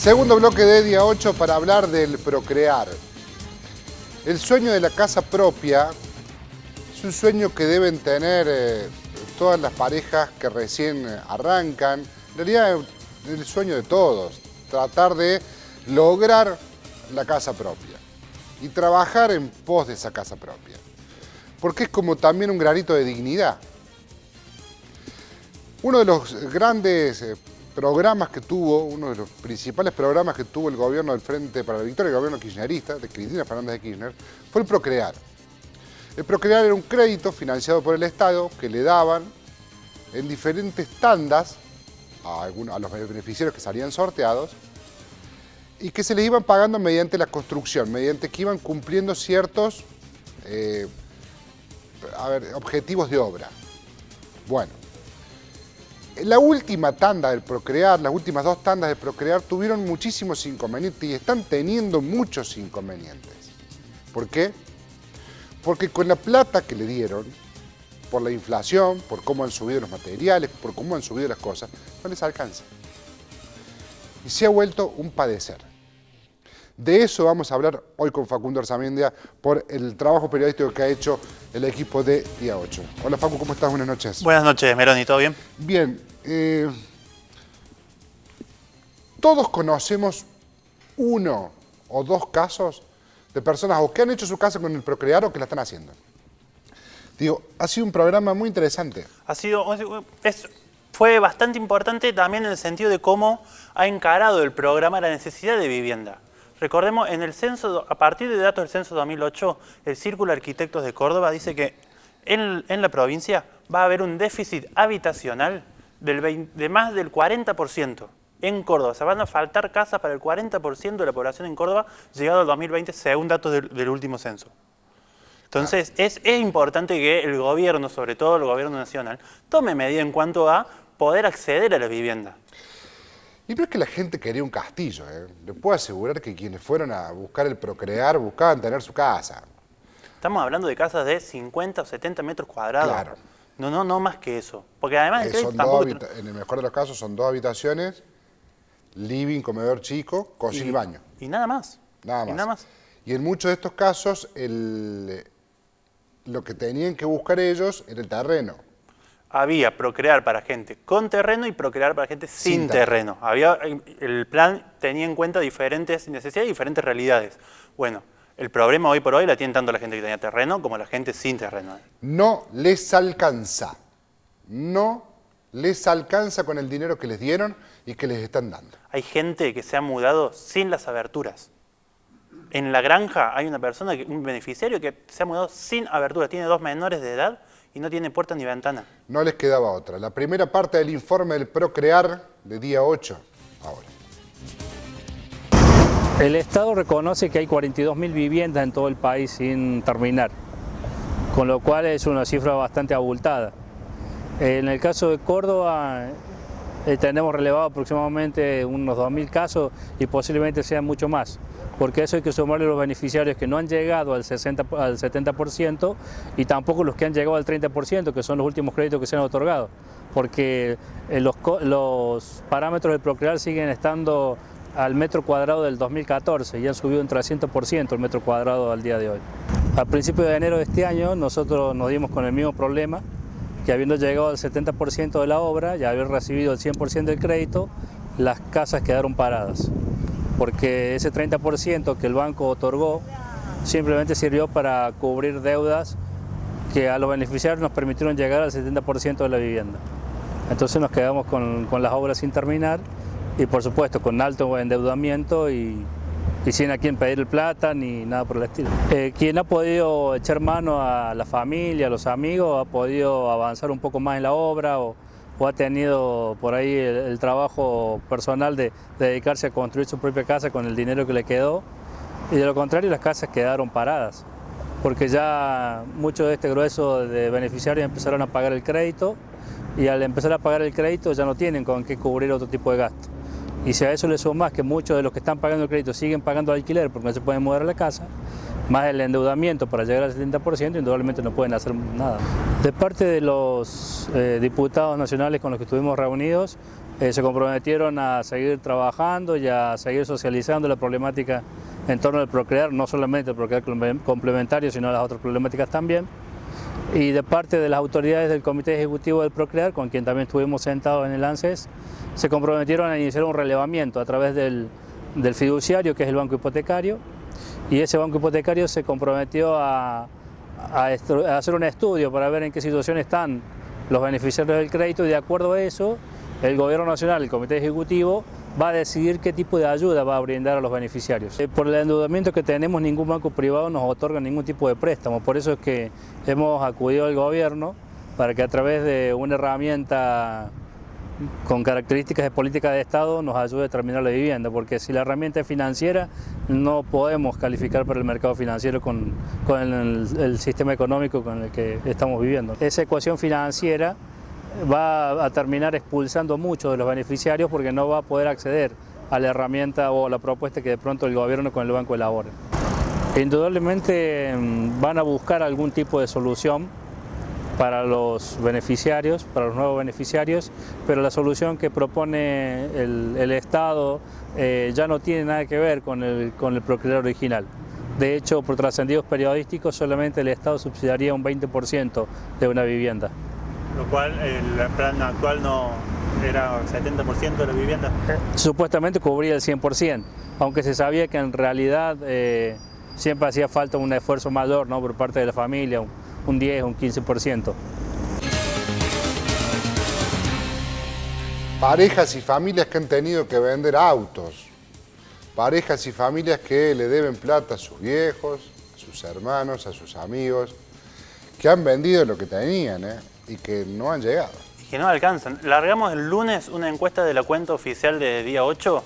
Segundo bloque de Día 8 para hablar del procrear. El sueño de la casa propia es un sueño que deben tener todas las parejas que recién arrancan. En realidad es el sueño de todos, tratar de lograr la casa propia y trabajar en pos de esa casa propia. Porque es como también un granito de dignidad. Uno de los grandes programas que tuvo, uno de los principales programas que tuvo el gobierno del Frente para la Victoria, el gobierno kirchnerista, de Cristina Fernández de Kirchner, fue el Procrear. El Procrear era un crédito financiado por el Estado que le daban en diferentes tandas a los beneficiarios que salían sorteados y que se les iban pagando mediante la construcción, mediante que iban cumpliendo ciertos objetivos de obra. Bueno. La última tanda del Procrear, las últimas dos tandas del Procrear tuvieron muchísimos inconvenientes y están teniendo muchos inconvenientes. ¿Por qué? Porque con la plata que le dieron, por la inflación, por cómo han subido los materiales, por cómo han subido las cosas, no les alcanza. Y se ha vuelto un padecer. De eso vamos a hablar hoy con Facundo Arzamendia por el trabajo periodístico que ha hecho el equipo de Día 8. Hola Facu, ¿cómo estás? Buenas noches. Buenas noches, Meroni, ¿todo bien? Bien. Todos conocemos uno o dos casos de personas o que han hecho su casa con el Procrear o que la están haciendo. Digo, ha sido un programa muy interesante. Fue bastante importante también en el sentido de cómo ha encarado el programa la necesidad de vivienda. Recordemos, en el censo, a partir de datos del censo 2008, el Círculo de Arquitectos de Córdoba dice que en la provincia va a haber un déficit habitacional de más del 40% en Córdoba. O sea, van a faltar casas para el 40% de la población en Córdoba llegado al 2020, según datos del último censo. Entonces, es importante que el gobierno, sobre todo el gobierno nacional, tome medidas en cuanto a poder acceder a la vivienda. Y no es que la gente quería un castillo, Le puedo asegurar que quienes fueron a buscar el Procrear buscaban tener su casa. Estamos hablando de casas de 50 o 70 metros cuadrados. Claro. No más que eso. Porque además el crédito en el mejor de los casos son 2 habitaciones, living, comedor chico, cocina y baño. Y nada más. Nada más. Y en muchos de estos casos lo que tenían que buscar ellos era el terreno. Había Procrear para gente con terreno y Procrear para gente sin terreno. El plan tenía en cuenta diferentes necesidades y diferentes realidades. Bueno, el problema hoy por hoy la tiene tanto la gente que tenía terreno como la gente sin terreno. No les alcanza. No les alcanza con el dinero que les dieron y que les están dando. Hay gente que se ha mudado sin las aberturas. En la granja hay una persona, un beneficiario que se ha mudado sin aberturas. Tiene 2 menores de edad y no tiene puerta ni ventana. No les quedaba otra. La primera parte del informe del Procrear de Día 8, ahora. El Estado reconoce que hay 42.000 viviendas en todo el país sin terminar, con lo cual es una cifra bastante abultada. En el caso de Córdoba tenemos relevado aproximadamente unos 2.000 casos y posiblemente sean mucho más, porque eso hay que sumarle los beneficiarios que no han llegado al 70% y tampoco los que han llegado al 30%, que son los últimos créditos que se han otorgado, porque los parámetros del Procrear siguen estando al metro cuadrado del 2014 y han subido un 300% el metro cuadrado al día de hoy. A principios de enero de este año nosotros nos dimos con el mismo problema, que habiendo llegado al 70% de la obra y haber recibido el 100% del crédito, las casas quedaron paradas, porque ese 30% que el banco otorgó simplemente sirvió para cubrir deudas que a los beneficiarios nos permitieron llegar al 70% de la vivienda. Entonces nos quedamos con las obras sin terminar y por supuesto con alto endeudamiento y sin a quién pedir plata ni nada por el estilo. Quien ha podido echar mano a la familia, a los amigos, ha podido avanzar un poco más en la obra o ha tenido por ahí el trabajo personal de dedicarse a construir su propia casa con el dinero que le quedó, y de lo contrario las casas quedaron paradas, porque ya mucho de este grueso de beneficiarios empezaron a pagar el crédito y al empezar a pagar el crédito ya no tienen con qué cubrir otro tipo de gasto. Y si a eso le sumas que muchos de los que están pagando el crédito siguen pagando alquiler porque no se pueden mudar a la casa, más el endeudamiento para llegar al 70%, indudablemente no pueden hacer nada. De parte de los diputados nacionales con los que estuvimos reunidos, se comprometieron a seguir trabajando y a seguir socializando la problemática en torno al procrear, no solamente el procrear complementario, sino las otras problemáticas también. Y de parte de las autoridades del Comité Ejecutivo del Procrear, con quien también estuvimos sentados en el ANSES, se comprometieron a iniciar un relevamiento a través del fiduciario, que es el Banco Hipotecario, y ese Banco Hipotecario se comprometió a hacer un estudio para ver en qué situación están los beneficiarios del crédito, y de acuerdo a eso, el Gobierno Nacional, el Comité Ejecutivo, va a decidir qué tipo de ayuda va a brindar a los beneficiarios. Por el endeudamiento que tenemos, ningún banco privado nos otorga ningún tipo de préstamo, por eso es que hemos acudido al Gobierno para que a través de una herramienta con características de política de Estado nos ayude a terminar la vivienda, porque si la herramienta es financiera, no podemos calificar para el mercado financiero con el sistema económico con el que estamos viviendo. Esa ecuación financiera va a terminar expulsando muchos de los beneficiarios porque no va a poder acceder a la herramienta o a la propuesta que de pronto el gobierno con el banco elabora. Indudablemente van a buscar algún tipo de solución para los beneficiarios, para los nuevos beneficiarios, pero la solución que propone el Estado ya no tiene nada que ver con el procreador original. De hecho, por trascendidos periodísticos, solamente el Estado subsidiaría un 20% de una vivienda. Lo cual el plan actual no era 70% de la vivienda. Supuestamente cubría el 100%, aunque se sabía que en realidad siempre hacía falta un esfuerzo mayor, ¿no?, por parte de la familia, un 10, un 15%. Parejas y familias que han tenido que vender autos, parejas y familias que le deben plata a sus viejos, a sus hermanos, a sus amigos, que han vendido lo que tenían y que no han llegado. Y que no alcanzan. Largamos el lunes una encuesta de la cuenta oficial de día 8.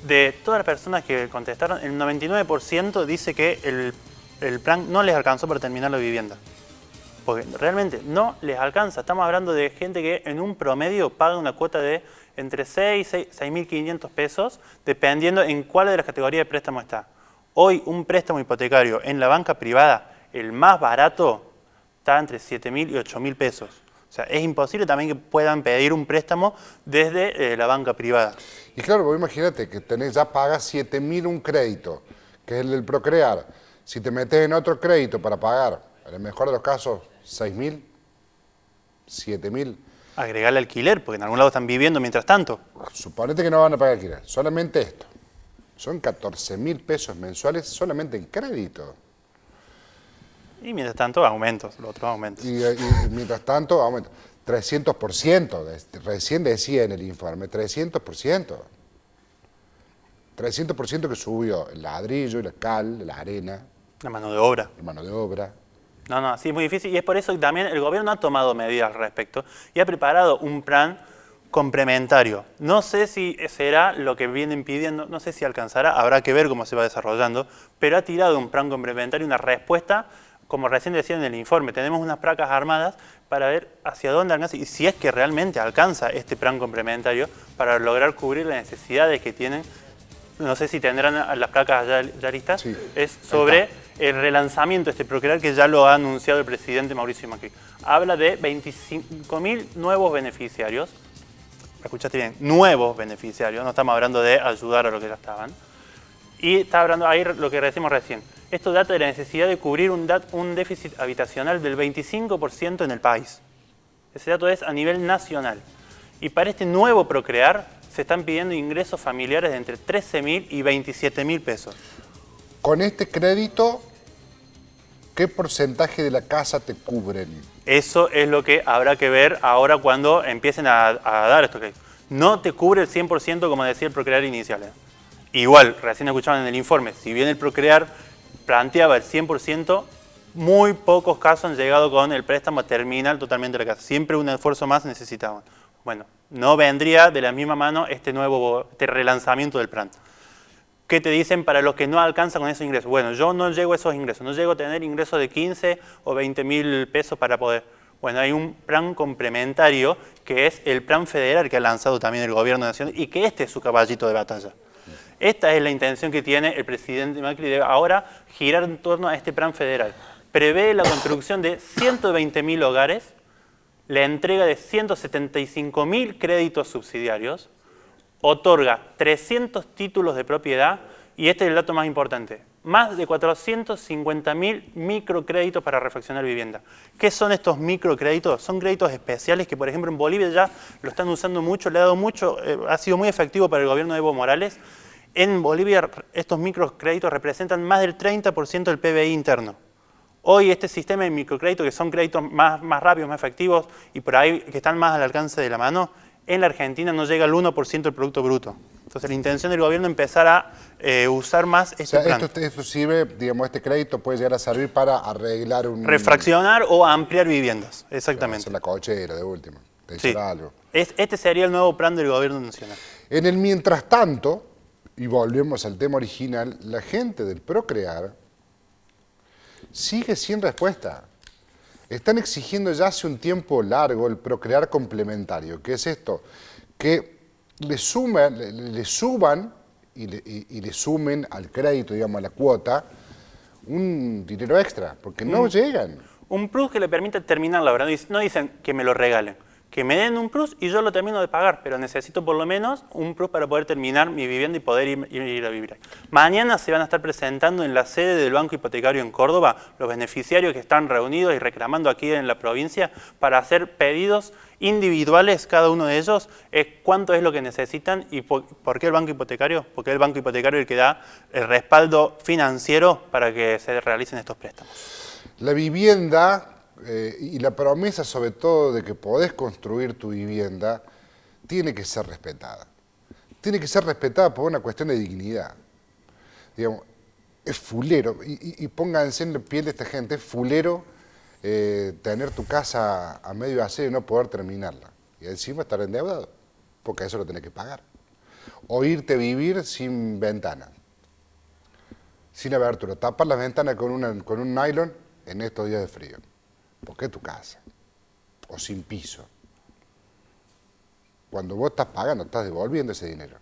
De todas las personas que contestaron, el 99% dice que el plan no les alcanzó para terminar la vivienda. Porque realmente no les alcanza. Estamos hablando de gente que en un promedio paga una cuota de entre 6 y 6.500 pesos, dependiendo en cuál de las categorías de préstamo está. Hoy un préstamo hipotecario en la banca privada, el más barato, está entre 7.000 y 8.000 pesos. O sea, es imposible también que puedan pedir un préstamo desde la banca privada. Y claro, vos imagínate que ya pagas 7.000 un crédito, que es el del Procrear. Si te metes en otro crédito para pagar, en el mejor de los casos, 6.000, 7.000. Agregarle alquiler, porque en algún lado están viviendo mientras tanto. Suponete que no van a pagar alquiler, solamente esto. Son 14.000 pesos mensuales solamente en crédito. Y mientras tanto, aumentos, los otros aumentos. Y mientras tanto, aumenta. 300%, recién decía en el informe, 300%. 300% que subió el ladrillo, la cal, la arena. La mano de obra. La mano de obra. No, sí, es muy difícil. Y es por eso que también el gobierno ha tomado medidas al respecto y ha preparado un plan complementario. No sé si será lo que vienen pidiendo, no sé si alcanzará, habrá que ver cómo se va desarrollando, pero ha tirado un plan complementario, una respuesta, como recién decía en el informe, tenemos unas placas armadas para ver hacia dónde alcanza y si es que realmente alcanza este plan complementario para lograr cubrir las necesidades que tienen. No sé si tendrán las placas ya listas. Sí, es sobre el relanzamiento de este Procrear que ya lo ha anunciado el presidente Mauricio Macri. Habla de 25.000 nuevos beneficiarios. Escuchaste bien, nuevos beneficiarios. No estamos hablando de ayudar a los que ya estaban. Y está hablando ahí lo que decimos recién. Esto data de la necesidad de cubrir un déficit habitacional del 25% en el país. Ese dato es a nivel nacional. Y para este nuevo Procrear se están pidiendo ingresos familiares de entre 13.000 y 27.000 pesos. Con este crédito, ¿qué porcentaje de la casa te cubren? Eso es lo que habrá que ver ahora cuando empiecen a dar estos créditos. No te cubre el 100% como decía el Procrear inicial. Igual, recién escuchaban en el informe, si bien el Procrear planteaba el 100%, muy pocos casos han llegado con el préstamo terminal totalmente de la casa. Siempre un esfuerzo más necesitaban. Bueno, no vendría de la misma mano este relanzamiento del plan. ¿Qué te dicen para los que no alcanzan con esos ingresos? Bueno, yo no llego a esos ingresos, no llego a tener ingresos de 15 o 20.000 pesos para poder. Bueno, hay un plan complementario que es el plan federal que ha lanzado también el gobierno nacional y que este es su caballito de batalla. Esta es la intención que tiene el presidente Macri de ahora girar en torno a este plan federal. Prevé la construcción de 120.000 hogares la entrega de 175.000 créditos subsidiarios, otorga 300 títulos de propiedad y este es el dato más importante, más de 450.000 microcréditos para refaccionar vivienda. ¿Qué son estos microcréditos? Son créditos especiales que, por ejemplo, en Bolivia ya lo están usando mucho, le ha dado mucho, ha sido muy efectivo para el gobierno de Evo Morales. En Bolivia estos microcréditos representan más del 30% del PBI interno. Hoy este sistema de microcréditos, que son créditos más rápidos, más efectivos y por ahí que están más al alcance de la mano, en la Argentina no llega al 1% del Producto Bruto. Entonces la intención del gobierno es empezar a usar más este plan. Esto sirve, digamos, este crédito puede llegar a servir para arreglar un... Refraccionar o ampliar viviendas, exactamente. Hacer la cochera de última, de Sí. algo. Este sería el nuevo plan del gobierno nacional. En el mientras tanto, y volvemos al tema original, la gente del Procrear sigue sin respuesta. Están exigiendo ya hace un tiempo largo el Procrear complementario. ¿Qué es esto? Que le suban y le sumen al crédito, digamos, a la cuota, un dinero extra, porque no llegan. Un plus que le permite terminar la obra. No dicen que me lo regalen, que me den un plus y yo lo termino de pagar, pero necesito por lo menos un plus para poder terminar mi vivienda y poder ir a vivir ahí. Mañana se van a estar presentando en la sede del Banco Hipotecario en Córdoba los beneficiarios que están reunidos y reclamando aquí en la provincia para hacer pedidos individuales, cada uno de ellos, es cuánto es lo que necesitan y por qué el Banco Hipotecario, porque es el Banco Hipotecario el que da el respaldo financiero para que se realicen estos préstamos. La vivienda y la promesa sobre todo de que podés construir tu vivienda tiene que ser respetada. Tiene que ser respetada por una cuestión de dignidad. Digamos, es fulero, y pónganse en la piel de esta gente, es fulero tener tu casa a medio hacer y no poder terminarla. Y encima estar endeudado, porque eso lo tenés que pagar. O irte a vivir sin ventana, sin abertura. Tapar las ventanas con un nylon en estos días de frío. Porque es tu casa. O sin piso. Cuando vos estás pagando, estás devolviendo ese dinero.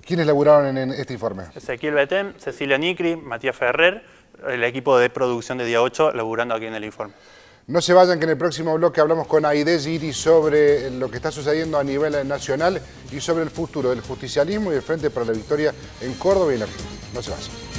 ¿Quiénes laburaron en este informe? Ezequiel Betén, Cecilia Nicri, Matías Ferrer, el equipo de producción de Día 8 laburando aquí en el informe. No se vayan, que en el próximo bloque hablamos con Aide Giri sobre lo que está sucediendo a nivel nacional y sobre el futuro del justicialismo y del Frente para la Victoria en Córdoba y en la Argentina. No se vayan.